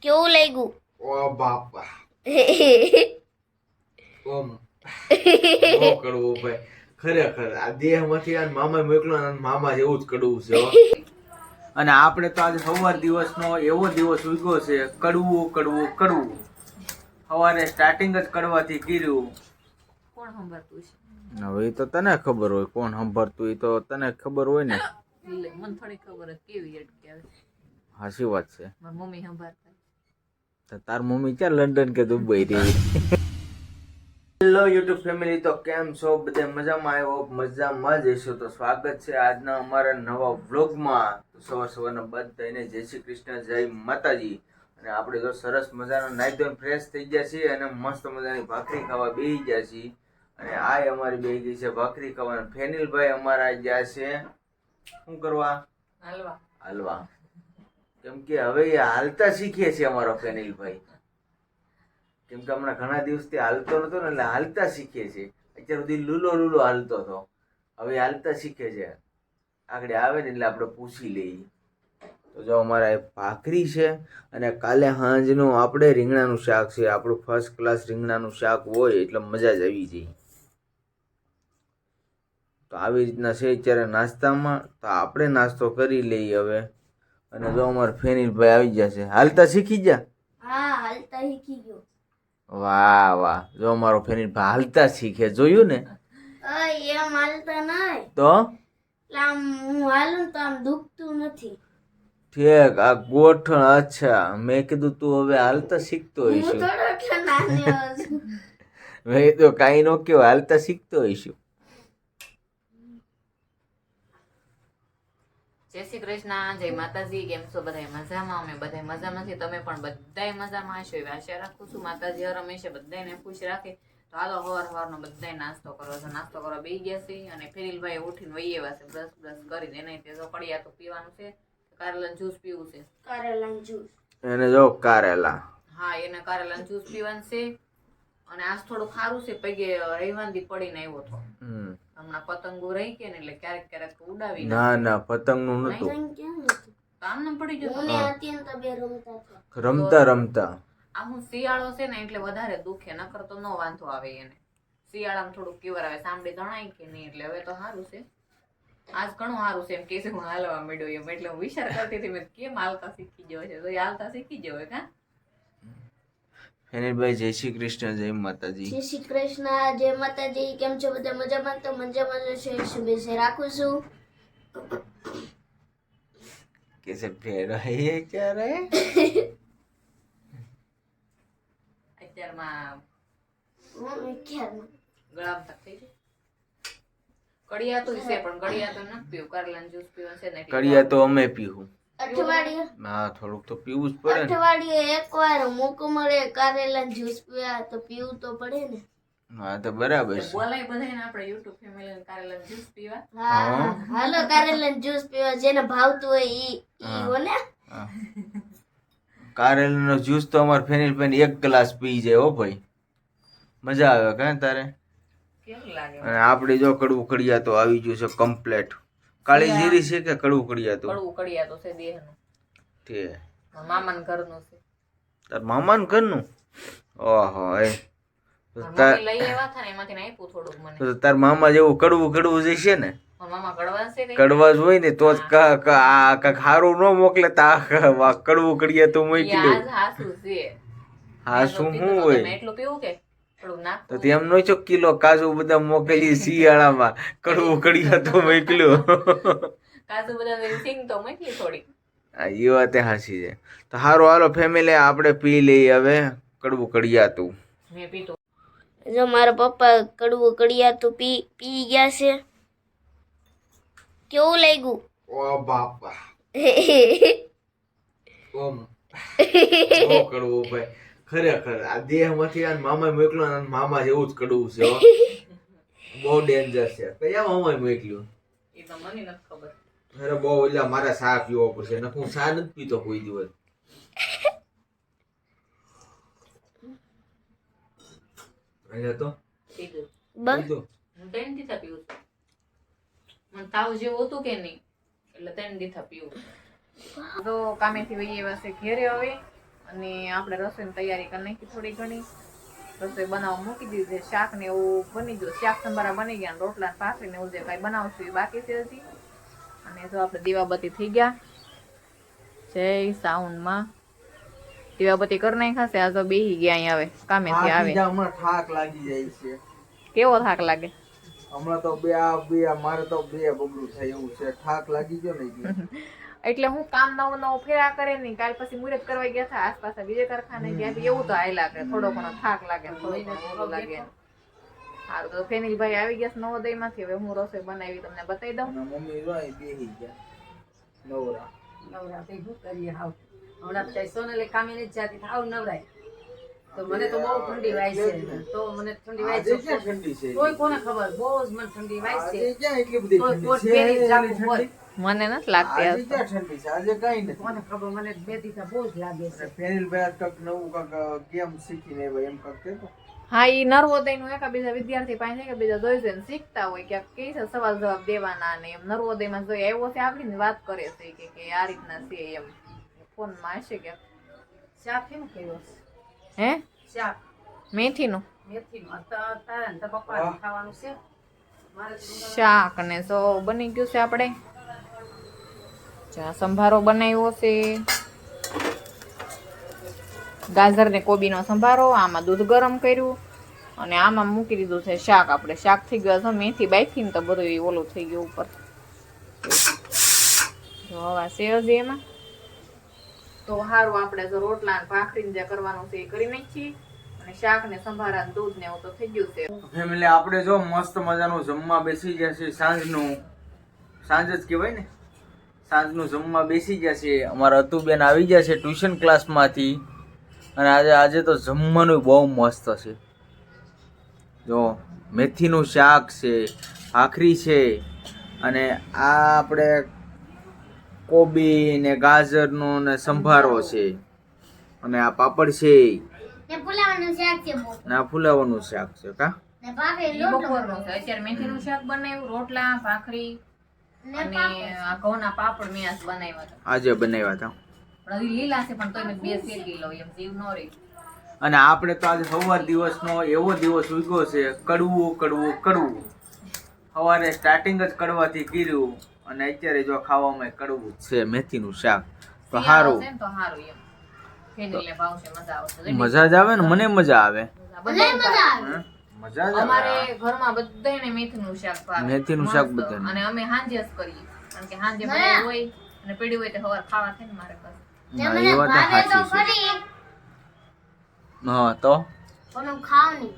કેવું લાગ્યું? ઓ બાપા ઓમ નો કડવું ભાઈ ખરેખર આ દેહમાંથી આ મામા મોકલો ને મામા જેવું જ કડવું છે હો. અને આપણે તો આજે સવાર દિવસનો એવો દિવસ ઉગ્યો છે કડવું કડવું કડવું. સવારે સ્ટાર્ટિંગ જ કડવાથી કર્યું. કોણ સંભાળતું છે? હવે એ તો તને ખબર હોય કોણ સંભાળતું, એ તો તને ખબર હોય ને. એટલે મને થોડી ખબર હતી કેવી અટકે આવે. હાચી વાત છે. મારી મમ્મી સંભાળતા. તો તાર મમ્મી ક્યાં લંડન કે દુબઈ રહી? હેલો યુટ્યુબ ફેમિલી, તો કેમ છો? બધા મજામાં? આવ્યો મજામાં જ હશો. તો સ્વાગત છે આજના અમારા નવા વ્લોગમાં. સવાર સવારના બધાને જય શ્રી કૃષ્ણ, જય માતાજી. અને આપણે તો સરસ મજાનો નાઈ ધોઈને ફ્રેશ થઈ ગયા છીએ અને મસ્ત મજાની ભાખરી ખાવા બેસી ગયા છીએ. અને આ અમારી બેસી ગઈ છે ભાખરી ખાવા. ફેનિલભાઈ અમારા ગયા છે શું કરવા? હાલવા. હાલવા. કેમ કે હવે એ હાલતા શીખીએ છીએ અમારો ફેનિલભાઈ. કેમ કે હમણાં ઘણા દિવસથી હાલતો નતો ને, એટલે હાલતા શીખીએ છીએ. અત્યાર સુધી લૂલો હાલતો હતો, હવે હાલતા શીખે છે. આગળ આવે ને એટલે આપણે પૂછી લઈએ. તો જો અમારા ભાખરી છે અને કાલે સાંજનું આપણે રીંગણાનું શાક છે. આપણું ફર્સ્ટ ક્લાસ રીંગણાનું શાક હોય એટલે મજા જ આવી જાય. તો આવી રીતના છે અત્યારે નાસ્તામાં. તો આપણે નાસ્તો કરી લઈએ હવે. અને જો અમારા ફેનિલભાઈ આવી ગયા છે. હાલતા શીખી ગયા? હા, હાલતા શીખી ગયો. વાહ વાહ, જો અમારો ફેનિલભાઈ હાલતા શીખે, જોયું ને? એમ હાલતા નહીં તો આમ હું હાલું તો આમ દુખતું નથી. ઠીક, આ ગોઠણ. અચ્છા, મેં કીધું તું હવે હાલતા શીખતો હું હોઈશું. થોડો એટલો નાનો છું. મેં તો કાંઈ નો કયો, હાલતા શીખતો હોઈશું. જય શ્રી કૃષ્ણ, જય માતાજી. કેમ છો બધા? મજામાં? અમે બધા મજામાં છીએ. તમે પણ બધાય મજામાં હશો એવી આશા રાખું છું. માતાજી હર હંમેશા બધાને ખુશ રાખે. તો હાલો સવારનો બધાય નાસ્તો કરો છો. નાસ્તો કરવા બેસી ગયા છે. અને ફેનિલભાઈ ઉઠીને વહી આવ્યા છે બ્રશ કરીને. એને તે જો કડિયા તો પીવાનું છે, કારેલાનું જ્યુસ પીવું છે. કારેલાનું જ્યુસ. એને જો કારેલા. હા, એને કારેલાનું જ્યુસ પીવાનું છે. અને આજ થોડું સારું છે, પગે રહીવાંદી પડીને આવ્યો હતો. હમણાં પતંગો રહી કે ને એટલે ક્યારેક ક્યારેક ઉડાવી. ના પતંગ નું નતું. આમને પડી ગયો. રમતા આ હું શિયાળો છે ને એટલે વધારે દુખે, નકર તો નો વાંધો આવે એને. શિયાળામાં થોડુંક કેવર આવે, સાંભળી જણાય કે નહીં, એટલે હવે તો સારું છે. આજ ઘણું સારું છે એમ કે હું હાલવા માંડ્યો એમ. એટલે હું વિચાર કરતી હતી મેં કેમ હાલતા શીખી ગયો છે. તો એ હાલતા શીખી ગયો હોય. કા ફેનિલભાઈ, જય શ્રી કૃષ્ણ, જય માતાજી. જય શ્રી કૃષ્ણ, જય માતાજી. કેમ છો બધા? મજામાં? તો મજામાં જ છે. શુભેચ્છા રાખું છું. કેસે ફેરો હે ચારે. અત્યારમાં ક્યારમાં ગળામાં તક થઈ છે. કડિયા તો છે પણ કડિયા તો નથી પીવું. કારેલાનું જ્યુસ પીવાનું છે ને એટલે કડિયા તો અમે પીવું. અઠવાડિયે હા, થોડુંક તો પીવું જ પડે ને. અઠવાડિયે એકવાર મોકો મળે કારેલાનું જ્યુસ પીવા તો પીવું તો પડે ને. હા, તો બરાબર છે. બોલાય બધાને આપણે યુટ્યુબ ફેમિલી કારેલાનું જ્યુસ પીવા. હા, હાલો કારેલાનું જ્યુસ પીવા. જેને ભાવતું હોય ઈ બોલે. કારેલાનો જ્યુસ તો અમાર ફેનિલભાઈ એક ગ્લાસ પી જાય હો ભાઈ. મજા આવે કાં તારે? કેવું લાગે? અને આપણે જો કડવું કડિયા તો આવી ગયું છે કમ્પ્લેટ. કાળી જીરી છે કે કડવું કડિયા તો? કડવું કડિયા તો છે દેહનું. તે મામાના ઘરનું છે. તાર મામાના ઘરનું? ઓહો, એ મમ્મી લઈ આવ્યા હતા ને એમાંથી આપ્યું થોડુંક મને. તો તાર મામા જેવું કડવું જ છે ને? મામા કડવા છે કઈ? કડવા જ હોય ને તો જ ખારું ન મોકલે. તા કડવું કડિયા તો મોકલ્યું. આજ હાસુ છે. હા, શું હોય? એટલું પીવું કે થોડુંક નાખું? તો તેમ નો છો કિલો કાજુ બદામ મોકલી શિયાળામાં, કડવું કડિયા તો મોકલ્યું. કાજુ બદામ સિંગ તો મોકલી થોડી. હા, એ વાત હાચી છે. તો હારું, હાલો ફેમિલી, આપણે પી લઈએ હવે કડવું કડિયાતું. મેં પીધું. જો મારા પપ્પા કડવું કડિયાતું પી ગયા છે. કેવું લાગ્યું? ઓ બાપા ઓમ નો કડવું ભાઈ ખરેખર. આ દેહમાંથી આ મામા મોકલો ને મામા જેવું જ કડવું છે હો. બહુ ડેન્જર છે. કયા મામા મોકલ્યું? એ તો મને નથી ખબર. અરે બહુ, એટલે મારે ચા પીવો પડશે. ને હું ચા નથી પીતો કોઈ દિવસ. અહીંયા તો પીધું. પીધું. હું 3 દીથા પીવું છું. મને તાવ જેવું હતું કે નહીં એટલે 3 દીથા પીવું. તો કામેથી વહી આવ્યા છે ઘેરે હવે. અને આપણે રસોઈની તૈયારી કરી નાખી થોડી ઘણી. રસોઈ બનાવવા મૂકી દીધી છે. શાક ને એવું બની ગયું, શાક સંભારા બની ગયા, રોટલા ને ભાખરી ને એવું જે કાંઈ બનાવશું એ બાકી છે હજી. અને જો આપણે દીવાબત્તી થઈ ગયા. જય સાઉન્ડમાં દીવાબત્તી કરી નાખ્યા છે. આ તો બેહી ગયા અહીં આવે કામેથી આવે. હમણાં થાક લાગી જાય છે. કેવો થાક લાગે? હમણાં તો બે મારે તો બે બગડું થાય એવું છે. થાક લાગી ગયો ને એટલે હું કામ નવું નવું ફેરા કરે નહીં. કાલ પછી મુહૂર્ત કરવા ગયા હતા આસપાસ બીજે કારખાને ગયા એવું તો હાલ્યા કરે. થોડો ઘણો થાક લાગે, થોડો લાગે. સારું તો ફેનિલભાઈ આવી ગયા નવોદય માંથી. હવે હું રસોઈ બનાવી તમને બતાવી દઉં. મમ્મી બેહી ગયા નવરા. નવરા થઈ શું કરીએ હાવ હમણાં કઈ સોનલે કામે નથી જાતી હાવ નવરાય તો મને તો બહુ ઠંડી વાય છે તો મને ઠંડી વાય છે ઠંડી છે કોઈ કોને ખબર બહુ જ મને ઠંડી વાય છે ક્યાં એટલી બધી કોઈ ઠંડી કોટ છે? પહેરી જાવું હોય. મને નથી લાગતી આજે ક્યાં ઠંડી છે? આજે કઈ નથી. કોને ખબર મને બે દીધા બહુ જ લાગે છે ફેનિલભાઈ કંઈક નવું કંઈક ગેમ શીખીને આવ્યા એમ કંઈક કહેતો. હા ઈ નર્વોદય નું એકાબીજા વિદ્યાર્થી પાસે એકાબીજા જોઈ જોઈને શીખતા હોય ક્યાંક કે છે સવાલ જવાબ દેવાના ને એમ નર્વોદયમાં જોઈ આવ્યો છે આપડી વાત કરે છે કે આ રીતના છે એમ ફોનમાં હશે ક્યાંક. શાક કેમ કર્યો હે શાક મેથીનું મેથીનું તારા ને પપ્પા ખાવાનું છે મારે શાક ને જો બની ગયું છે આપણે. સંભારો બનાવ્યો છે, ગાજર ને કોબીનો સંભારો. આમાં દૂધ ગરમ કર્યું અને આમાં મૂકી દીધું છે શાક. આપણે શાક થઈ ગયું છે મેથી બાફી ને તો બધું ઓલું થઈ ગયું ઉપર. જો હવા છે હજી એમાં તો સારું. આપણે જો રોટલા ને ભાખરી જે કરવાનું છે એ કરી નાખીએ અને શાક ને સંભારા દૂધ ને એવું તો થઈ ગયું છે. ફેમિલી આપણે જો મસ્ત મજાનું જમવા બેસી ગયા છે. સાંજ જ કહેવાય ને, સાંજનું જમવા બેસી ગયા છે. અમારા અતુબેન આવી ગયા છે ટ્યુશન ક્લાસમાંથી અને આજે તો જમવાનું બહુ મસ્ત છે. જો મેથીનું શાક છે, ભાખરી છે અને આ આપણે કોબી ને ગાજરનો ને સંભારો છે અને આ પાપડ છે ને ફુલાવાનું શાક છે બહુ. ને આ ફુલાવાનું શાક છે. કા ને ભાખરી ઈ લોટલો બપોરનું છે. અત્યારે મેથીનું શાક બનાવ્યું, રોટલા ભાખરી ને અને પાપડ. આ ઘઉંના પાપડ મેં આજ બનાવ્યા હતા. આજે બનાવ્યા હતા. પણ હજી લીલા છે પણ તોય મેં બે શેકી લઉં એમ જીવ ન રહી. અને આપણે તો આજે સવાર દિવસનો એવો દિવસ ઉગ્યો છે. કડવું કડવું કડવું. સવારે સ્ટાર્ટિંગ જ કડવાથી કર્યું અને અત્યારે જો ખાવામાં કડવું જ છે. મેથીનું શાક તો સારું, છે ને તો સારું એમ. ફેનિલને ભાવશે, મજા આવશે. મજા જ આવે ને. મને મજા આવે. બધાય મજા આવે. મજા જ અમારે આવે. ઘરમાં બધાયને મેથીનું શાક ભાવે. મેથીનું શાક મસ્ત. બધાને. અને અમે હાંજે જ કરીએ કારણ કે હાંજે બધા હોય અને પીડી હોય તો સવાર ખાવા થાય ને મારે ઘરે. ને ના, મને એ વાત ભાવે તો સાચી છે. ખરી હા તો પણ હું ખાવ નહીં.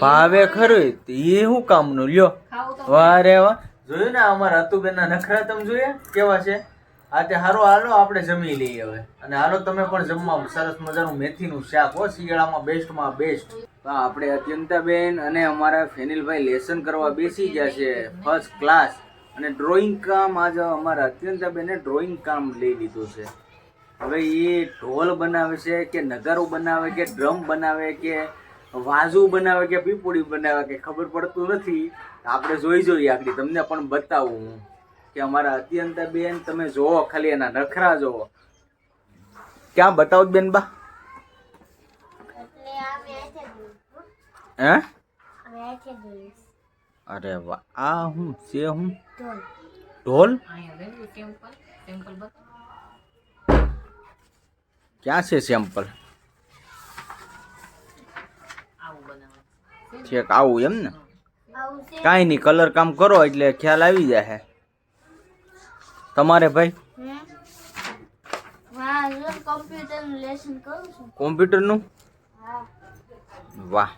ભાવે ખરું. એ શું કામનું લ્યો. ખાવું તો વાહ રે વાહ. જોયું ને અમારા અતુબેનના નખરા તમે જોયા કેવા છે? આ તે હારો હાલો આપણે જમી લઈએ હવે. અને હાલો તમે પણ જમવા. સરસ મજાનું મેથીનું શાક હો, શિયાળામાં બેસ્ટમાં બેસ્ટ. તો આપણે અત્યંતાબેન અને અમારા ફેનિલભાઈ લેસન કરવા બેસી ગયા છે ફર્સ્ટ ક્લાસ. અને ડ્રોઈંગ કામ આજે અમારા અત્યંતાબેને ડ્રોઈંગ કામ લઈ લીધું છે. હવે એ ઢોલ બનાવે છે કે નગારું બનાવે કે ડ્રમ બનાવે કે વાજુ બનાવે કે પીપુડી બનાવે કે ખબર પડતું નથી. આપણે જોઈએ આગળ તમને પણ બતાવું હું કે અમારા અત્યંતાબેન તમે જોવો ખાલી એના નખરા જોવો. ક્યાં બતાવો બેન બા? એટલે આ મેં અહીંથી જ જોયું. હે? અમે અહીંથી જ જોયું. અરે વાહ. આ હું છે? હું ઢોલ. ઢોલ અહીંયા લેવું ટેમ્પલ બતાવો. ક્યાં છે સેમ્પલ? આવું બનાવવાનું. છેક આવું એમ ને? આવું છે. કાંઈ નહીં, કલર કામ કરો એટલે ખ્યાલ આવી જાય. તમારે ભાઈ હે? વાહ, જો કોમ્પ્યુટરનું લેસન કરું છું. કોમ્પ્યુટરનું? હા. વાહ.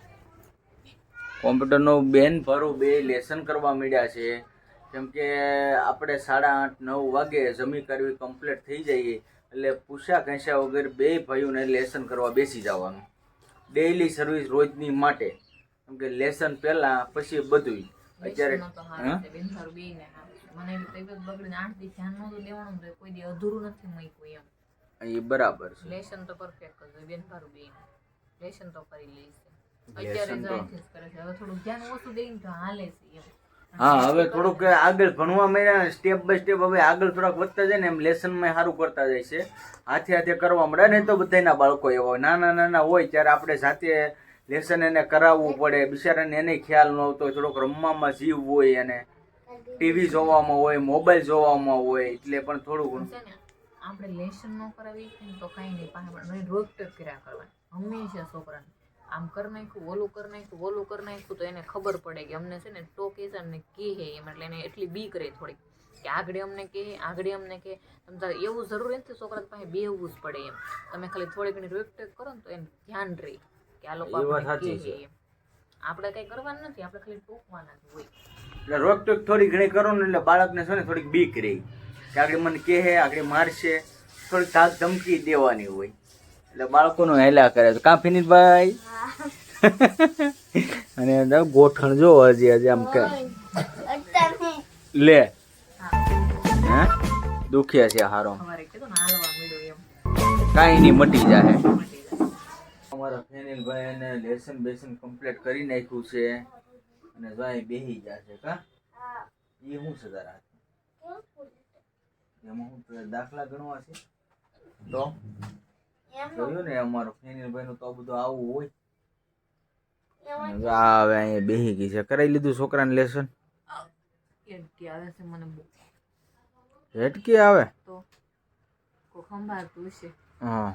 કોમ્પ્યુટરનું બેન ભરું બે લેસન કરવા માંડ્યા છે. કેમ કે આપણે 8:30 9 વાગે જમી કરવી કમ્પ્લીટ થઈ જઈએ એટલે પૂછ્યા ઘસ્યા વગર બે ભાઈઓને લેસન કરવા બેસી જવાનું. ડેઈલી સર્વિસ રોજની માટે. કેમ કે લેસન પહેલા પછી બધું. અત્યારે લેસનનો તો હારું છે, બેન તારું બેયને હારું છે. મને એવી તબિયત બગડીને 8 દી ધ્યાન નહોતું દેવાનું તો કોઈ દી અધૂરું નથી મૂક્યું એમ. એ બરાબર છે. લેસન તો પરફેક્ટ જ હોય બેન તારું બેયને. લેસન તો કરી લઈશ. અત્યારે લેસન જ તો અહીંથી જ કરે છે. હવે થોડું ધ્યાન ઓછું દઈને તો હાલે છે એમ. હા હવે થોડુંક આગળ ભણવા માંડ્યા સ્ટેપ બાય સ્ટેપ હવે આગળ થોડાક વધતા જાય ને એમ લેસનમાં સારું કરતા જાય છે. હાથે હાથે કરવા મળે ને તો બધાના બાળકો એવા હોય નાના નાના હોય ત્યારે આપણે જાતે લેસન એને કરાવવું પડે. બિચારાને એને ખ્યાલ ન આવતો હોય, થોડોક રમવામાં જીવ હોય અને ટીવી જોવામાં હોય, મોબાઈલ જોવામાં હોય, એટલે પણ થોડું ઘણું છે ને આપણે લેસન ન કરાવી ને તો કઈ નહીં, પાસે પણ રોકટોક કર્યા કરવાની હંમેશા છોકરાને. આમ કરી નાખ્યું, ઓલું કરી નાખ્યું, ઓલું કરી નાખ્યું તો એને ખબર પડે કે અમને છે ને ટોકે છે ને કે એમ, એટલે એને એટલી બીક રહે થોડીક કે આગળ અમને કે તમે તારે એવું જરૂરી નથી છોકરા પાસે બેહવું જ પડે એમ. તમે ખાલી થોડી ઘણી રોકટોક કરો ને તો એને ધ્યાન રહે કે આ લોકો આપણને કહે એમ. આપણે કઈ કરવાનું નથી, આપણે ખાલી ટોકવાના જ હોય. એટલે રોકટોક થોડી ઘણી કરો ને એટલે બાળકને છે ને થોડીક બીક રહી કે આગળ મને કહે, આગળ મારશે, થોડીક ધાક ધમકી દેવાની હોય એટલે બાળકોનું હેલા કરે. કાં ફિનિશભાઈ અને ગોઠણ જો હજી આમ કે લે હે દુખ્યા છે હારો, સવારે કીધું ને હાલવા મળ્યું એમ કાંઈ નહીં મટી જાય. મટી જાય. અમારા ફેનિલભાઈ એને લેસન બેસન કમ્પ્લીટ કરી નાખ્યું છે અને જો અહીં બેસી જશે. કા એ શું છે તારા એમાં શું દાખલા ગણવા છે તો જોયું ને અમારો ફેનિલભાઈ નું તો બધું આવું હોય. આ હવે અહીંયા બેસી ગઈ છે. કરાવી લીધું છોકરાને લેસન? હેડકી આવે છે મને બહુ. હેડકી આવે તો કોઈ સંભાળતું છે? હા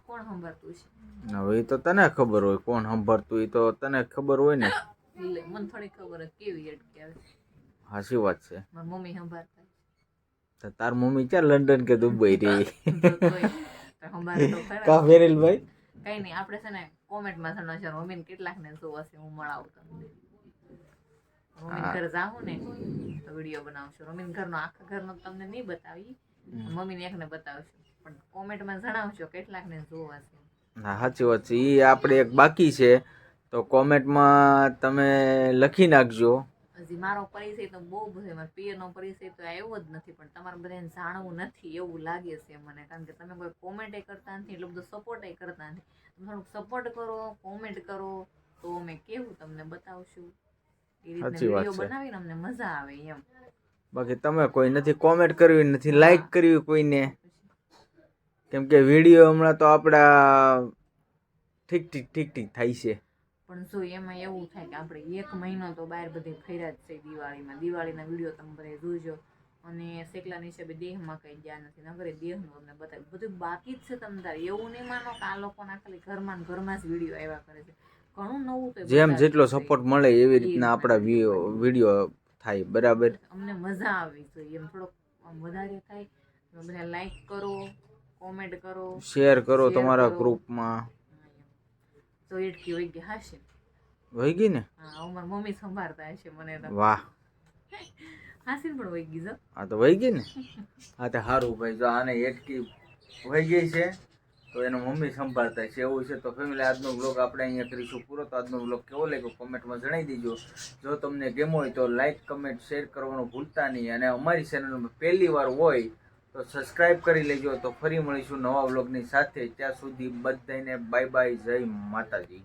કોણ સંભાળતું છે? હવે એ તો તને ખબર હોય કોણ સંભાળતું, એ તો તને ખબર હોય ને. એટલે મને થોડી ખબર હતી કેવી હેડકી આવે છે. હાચી વાત છે. મારી મમ્મી સંભાળતા તો તાર મમ્મી ક્યાં લંડન કે દુબઈ રહી? સંભાળ તો ખરા. કા ફેનિલભાઈ કઈ નહીં, આપણે છે ને કોમેન્ટમાં જણાવજો મમ્મીને કેટલાક ને જોવા છે, હું મળાવું તમને. મમ્મીને ઘર જાઉં ને તો વિડીયો બનાવશું. મમ્મીને ઘરનો આખા ઘરનો તમને નહીં બતાવી, મમ્મીને એકને બતાવશું, પણ કોમેન્ટમાં જણાવજો કેટલાક ને જોવા છે. હા સાચી વાત છે. એ આપણે એક બાકી છે તો કોમેન્ટમાં તમે લખી નાખજો. હજી મારો પરિચય તો બહુ બધો, મારા પિયરનો પરિચય તો આવ્યો જ નથી, પણ તમારે બધાને જાણવું નથી એવું લાગે છે મને, કારણ કે તમે કોઈ કોમેન્ટ કરતા નથી, એટલો બધો સપોર્ટ કરતા નથી. તમે થોડુંક સપોર્ટ કરો, કોમેન્ટ કરો તો અમે કેવું તમને બતાવશું. એ રીતે વિડીયો બનાવીને અમને મજા આવે એમ. બાકી તમે કોઈ નથી કોમેન્ટ કરવી, નથી લાઈક કરવી કોઈને, કેમ કે વિડીયો હમણાં તો આપણા ઠીક થાય છે. પણ જો એમાં એવું થાય કે આપણે 1 મહિનો તો બહાર બધે ફર્યા જ છે દિવાળીના વિડીયો તમે બધા જોજો. અને શેકલાની હિસાબે દેહમાં કઈ ગયા નથી, નગરે દેહનું અમને બતાવ્યું બધું બાકી જ છે. તમે તારે એવું નહીં માનો કે આ લોકોના ખાલી ઘરમાં જ વિડીયો આવ્યા કરે છે. ઘણું નવું તો જેમ જેટલો સપોર્ટ મળે એવી રીતના આપણા વિડીયો થાય. બરાબર, અમને મજા આવી જોઈએ એમ, થોડોક વધારે થાય. બધા લાઈક કરો, કોમેન્ટ કરો, શેર કરો તમારા ગ્રુપમાં. તો હેડકી વહી ગઈ હશે. વહી ગઈ ને? હા, અમારી મમ્મી સંભાળતા હશે મને તો. વાહ, હાસીન પણ વહી ગઈ. હા તો વહી ગઈ ને. હા તો સારું ભાઈ, જો આને હેડકી વહી ગઈ છે તો એનો મમ્મી સંભાળતા છે એવું છે. તો ફેમિલી આજનો બ્લોગ આપણે અહીંયા કરીશું પૂરો. તો આજનો બ્લોગ કેવો લાગ્યો કોમેન્ટમાં જણાવી દેજો. જો તમને ગેમ હોય તો લાઈક કમેન્ટ શેર કરવાનું ભૂલતા નહીં, અને અમારી ચેનલમાં પહેલી વાર હોય તો સબસ્ક્રાઈબ કરી લેજો. તો ફરી મળીશું નવા બ્લોગની સાથે. ત્યાં સુધી બધાને બાય બાય, જય માતાજી.